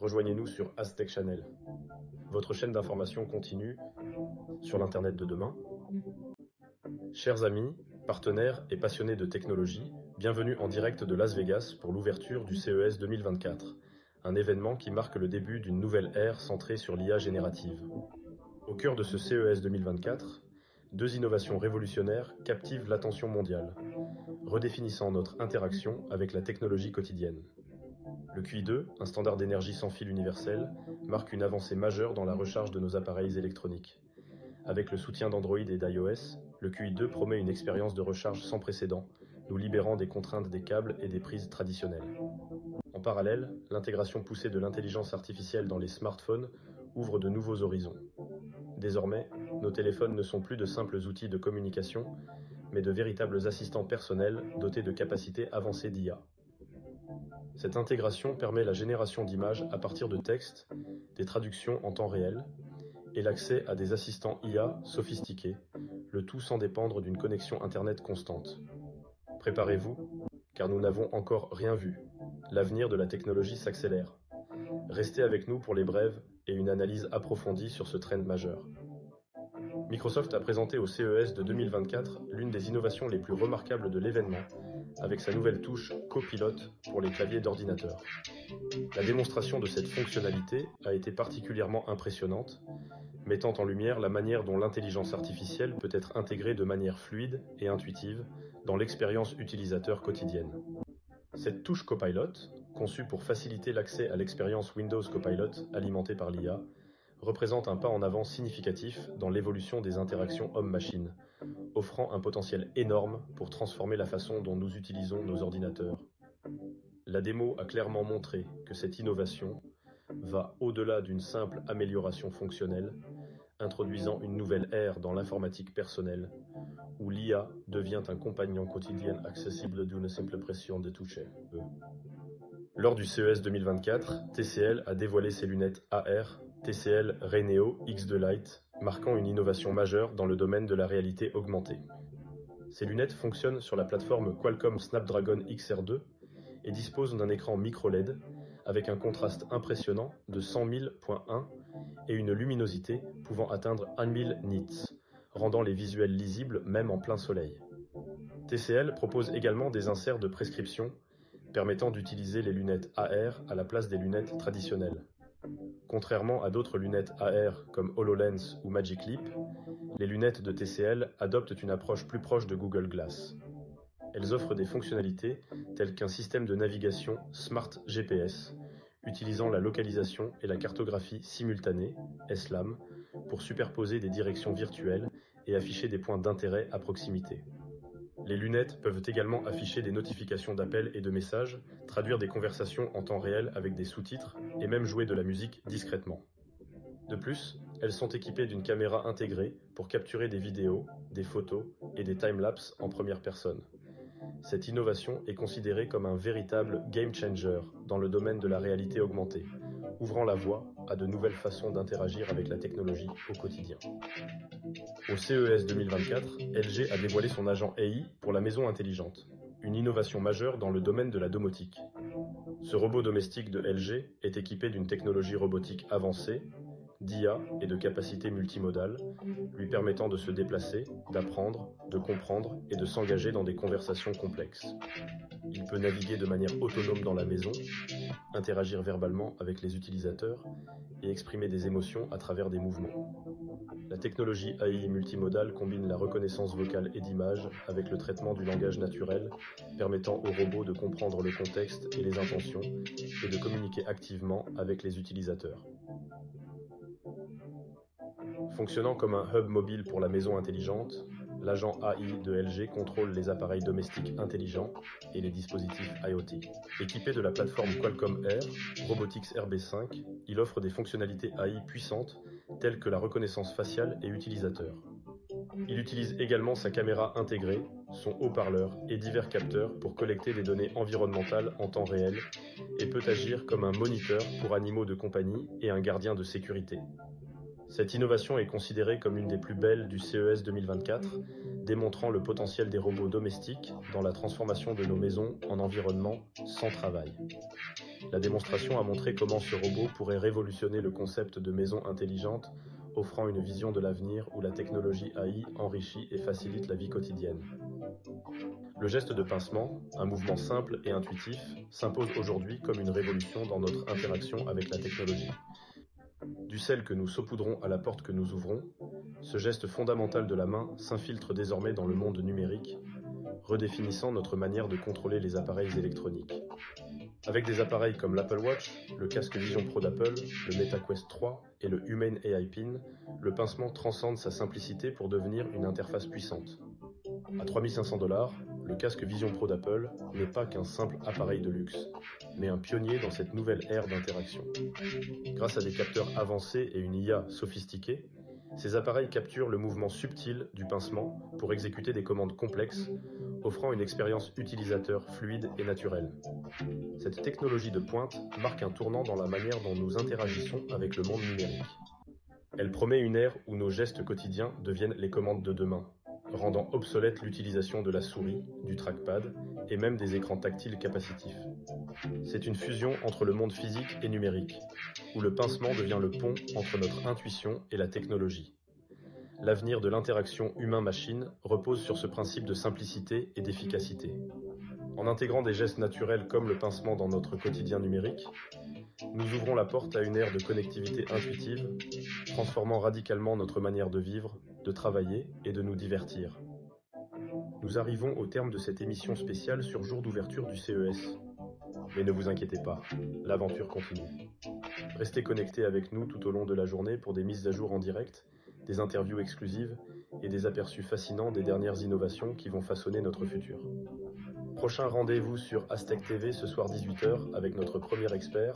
rejoignez-nous sur Aztec Channel, votre chaîne d'information continue sur l'Internet de demain. Chers amis, partenaires et passionnés de technologie, bienvenue en direct de Las Vegas pour l'ouverture du CES 2024, un événement qui marque le début d'une nouvelle ère centrée sur l'IA générative. Au cœur de ce CES 2024, deux innovations révolutionnaires captivent l'attention mondiale, redéfinissant notre interaction avec la technologie quotidienne. Le QI2, un standard d'énergie sans fil universel, marque une avancée majeure dans la recharge de nos appareils électroniques. Avec le soutien d'Android et d'iOS, le QI2 promet une expérience de recharge sans précédent, nous libérant des contraintes des câbles et des prises traditionnelles. En parallèle, l'intégration poussée de l'intelligence artificielle dans les smartphones ouvre de nouveaux horizons. Désormais, nos téléphones ne sont plus de simples outils de communication, mais de véritables assistants personnels dotés de capacités avancées d'IA. Cette intégration permet la génération d'images à partir de textes, des traductions en temps réel, et l'accès à des assistants IA sophistiqués, le tout sans dépendre d'une connexion Internet constante. Préparez-vous, car nous n'avons encore rien vu. L'avenir de la technologie s'accélère. Restez avec nous pour les brèves et une analyse approfondie sur ce trend majeur. Microsoft a présenté au CES de 2024 l'une des innovations les plus remarquables de l'événement, avec sa nouvelle touche Copilot pour les claviers d'ordinateur. La démonstration de cette fonctionnalité a été particulièrement impressionnante, mettant en lumière la manière dont l'intelligence artificielle peut être intégrée de manière fluide et intuitive dans l'expérience utilisateur quotidienne. Cette touche Copilot, conçue pour faciliter l'accès à l'expérience Windows Copilot alimentée par l'IA, représente un pas en avant significatif dans l'évolution des interactions homme-machine, offrant un potentiel énorme pour transformer la façon dont nous utilisons nos ordinateurs. La démo a clairement montré que cette innovation va au-delà d'une simple amélioration fonctionnelle, introduisant une nouvelle ère dans l'informatique personnelle, où l'IA devient un compagnon quotidien accessible d'une simple pression de toucher. Lors du CES 2024, TCL a dévoilé ses lunettes AR TCL Rayneo X2 Lite, marquant une innovation majeure dans le domaine de la réalité augmentée. Ces lunettes fonctionnent sur la plateforme Qualcomm Snapdragon XR2 et disposent d'un écran micro-LED avec un contraste impressionnant de 100 000.1 et une luminosité pouvant atteindre 1000 nits, rendant les visuels lisibles même en plein soleil. TCL propose également des inserts de prescription permettant d'utiliser les lunettes AR à la place des lunettes traditionnelles. Contrairement à d'autres lunettes AR comme HoloLens ou Magic Leap, les lunettes de TCL adoptent une approche plus proche de Google Glass. Elles offrent des fonctionnalités telles qu'un système de navigation Smart GPS, utilisant la localisation et la cartographie simultanée, SLAM, pour superposer des directions virtuelles et afficher des points d'intérêt à proximité. Les lunettes peuvent également afficher des notifications d'appels et de messages, traduire des conversations en temps réel avec des sous-titres et même jouer de la musique discrètement. De plus, elles sont équipées d'une caméra intégrée pour capturer des vidéos, des photos et des timelapses en première personne. Cette innovation est considérée comme un véritable game changer dans le domaine de la réalité augmentée, ouvrant la voie à de nouvelles façons d'interagir avec la technologie au quotidien. Au CES 2024, LG a dévoilé son agent AI pour la maison intelligente, une innovation majeure dans le domaine de la domotique. Ce robot domestique de LG est équipé d'une technologie robotique avancée, d'IA et de capacités multimodales, lui permettant de se déplacer, d'apprendre, de comprendre et de s'engager dans des conversations complexes. Il peut naviguer de manière autonome dans la maison, interagir verbalement avec les utilisateurs et exprimer des émotions à travers des mouvements. La technologie AI multimodale combine la reconnaissance vocale et d'image avec le traitement du langage naturel, permettant au robot de comprendre le contexte et les intentions et de communiquer activement avec les utilisateurs. Fonctionnant comme un hub mobile pour la maison intelligente, l'agent AI de LG contrôle les appareils domestiques intelligents et les dispositifs IoT. Équipé de la plateforme Qualcomm Air, Robotics RB5, il offre des fonctionnalités AI puissantes telles que la reconnaissance faciale et utilisateur. Il utilise également sa caméra intégrée, son haut-parleur et divers capteurs pour collecter des données environnementales en temps réel et peut agir comme un moniteur pour animaux de compagnie et un gardien de sécurité. Cette innovation est considérée comme une des plus belles du CES 2024, démontrant le potentiel des robots domestiques dans la transformation de nos maisons en environnement sans travail. La démonstration a montré comment ce robot pourrait révolutionner le concept de maison intelligente, offrant une vision de l'avenir où la technologie AI enrichit et facilite la vie quotidienne. Le geste de pincement, un mouvement simple et intuitif, s'impose aujourd'hui comme une révolution dans notre interaction avec la technologie. Du sel que nous saupoudrons à la porte que nous ouvrons, ce geste fondamental de la main s'infiltre désormais dans le monde numérique, redéfinissant notre manière de contrôler les appareils électroniques. Avec des appareils comme l'Apple Watch, le casque Vision Pro d'Apple, le Meta Quest 3 et le Humane AI Pin, le pincement transcende sa simplicité pour devenir une interface puissante. À 3 500 $, le casque Vision Pro d'Apple n'est pas qu'un simple appareil de luxe, mais un pionnier dans cette nouvelle ère d'interaction. Grâce à des capteurs avancés et une IA sophistiquée, ces appareils capturent le mouvement subtil du pincement pour exécuter des commandes complexes, offrant une expérience utilisateur fluide et naturelle. Cette technologie de pointe marque un tournant dans la manière dont nous interagissons avec le monde numérique. Elle promet une ère où nos gestes quotidiens deviennent les commandes de demain, rendant obsolète l'utilisation de la souris, du trackpad et même des écrans tactiles capacitifs. C'est une fusion entre le monde physique et numérique, où le pincement devient le pont entre notre intuition et la technologie. L'avenir de l'interaction humain-machine repose sur ce principe de simplicité et d'efficacité. En intégrant des gestes naturels comme le pincement dans notre quotidien numérique, nous ouvrons la porte à une ère de connectivité intuitive, transformant radicalement notre manière de vivre, de travailler et de nous divertir. Nous arrivons au terme de cette émission spéciale sur jour d'ouverture du CES. Mais ne vous inquiétez pas, l'aventure continue. Restez connectés avec nous tout au long de la journée pour des mises à jour en direct, des interviews exclusives et des aperçus fascinants des dernières innovations qui vont façonner notre futur. Prochain rendez-vous sur Aztec TV ce soir 18 h avec notre premier expert,